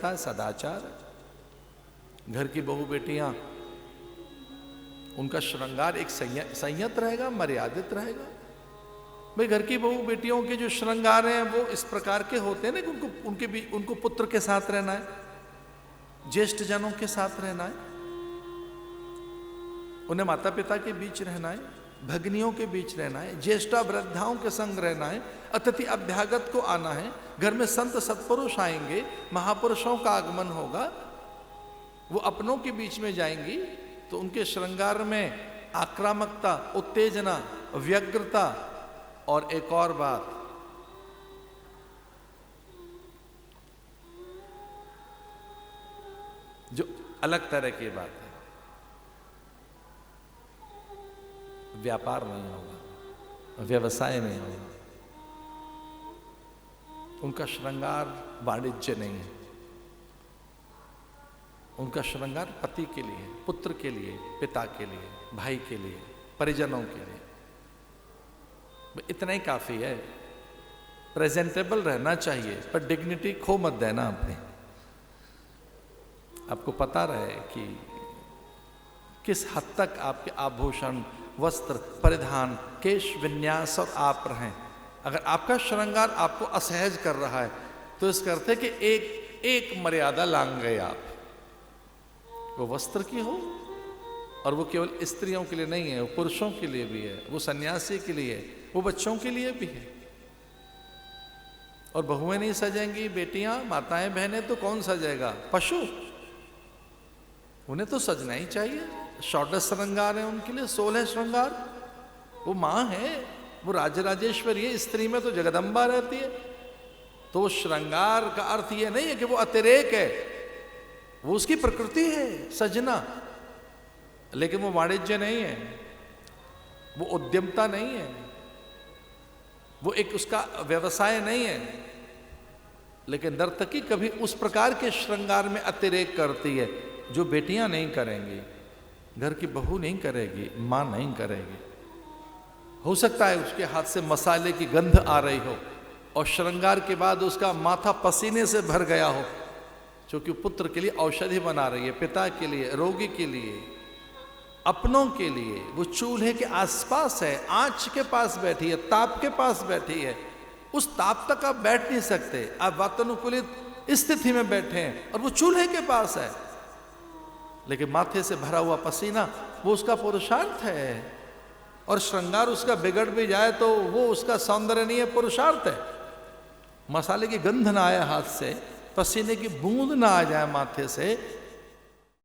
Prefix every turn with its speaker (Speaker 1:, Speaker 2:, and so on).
Speaker 1: पवित्रता है, सदाचार है। घर की बहू बेटियां, उनका श्रृंगार एक संयत रहेगा, मर्यादित रहेगा। भाई घर की बहू बेटियों के जो श्रृंगार हैं वो इस प्रकार के होते हैं ना कि उनको पुत्र के साथ रहना है, ज्येष्ठ जनों के साथ रहना है, उन्हें माता पिता के बीच रहना है, भगनियों के बीच रहना है, ज्येष्ठा वृद्धाओं के संग रहना है, अतिथि अभ्यागत को आना है, घर में संत सत्पुरुष आएंगे, महापुरुषों का आगमन होगा, वो अपनों के बीच में जाएंगी तो उनके श्रृंगार में आक्रामकता, उत्तेजना, व्यग्रता और एक और बात, जो अलग तरह की बात है, व्यापार नहीं होगा, व्यवसाय नहीं होगा, उनका श्रृंगार वाणिज्य नहीं है, उनका श्रृंगार पति के लिए, पुत्र के लिए, पिता के लिए, भाई के लिए, परिजनों के लिए, इतना ही काफी है। प्रेजेंटेबल रहना चाहिए पर डिग्निटी खो मत देना अपने। आपको पता रहे कि किस हद तक आपके आभूषण, वस्त्र, परिधान, केश विन्यास और आप रहें। अगर आपका श्रृंगार आपको असहज कर रहा है तो इसका अर्थ है कि एक मर्यादा लांघ गए आप। वो वस्त्र की हो, और वो केवल स्त्रियों के लिए नहीं है, वो पुरुषों के लिए भी है, वो सन्यासी के लिए है, वो बच्चों के लिए भी है। और बहुएं नहीं सजेंगी, बेटियां, माताएं, बहनें, तो कौन सजेगा? पशु। उन्हें तो सजना ही चाहिए। षोडश श्रृंगार है उनके लिए, 16 श्रृंगार। वो मां है, वो राजराजेश्वरी है, स्त्री में तो जगदम्बा रहती है। तो वो श्रृंगार का अर्थ ये नहीं है कि वो अतिरेक है, वो उसकी प्रकृति है सजना, लेकिन वो वाणिज्य नहीं है, वो उद्यमता नहीं है, वो एक उसका व्यवसाय नहीं है। लेकिन नर्तकी कभी उस प्रकार के श्रृंगार में अतिरेक करती है जो बेटियां नहीं करेंगी, घर की बहू नहीं करेगी, मां नहीं करेगी। हो सकता है उसके हाथ से मसाले की गंध आ रही हो और श्रृंगार के बाद उसका माथा पसीने से भर गया हो, क्योंकि पुत्र के लिए औषधि बना रही है, पिता के लिए, रोगी के लिए, अपनों के लिए। वो चूल्हे के आसपास है, आंच के पास बैठी है, ताप के पास बैठी है। उस ताप तक आप बैठ नहीं सकते, आप वातानुकूलित स्थिति में बैठे हैं और वो चूल्हे के पास है, लेकिन माथे से भरा हुआ पसीना वो उसका पुरुषार्थ है। और श्रृंगार उसका बिगड़ भी जाए तो वो उसका सौंदर्य नहीं है, पुरुषार्थ है। मसाले की गंध ना आए हाथ से, पसीने की बूंद ना आ जाए माथे से,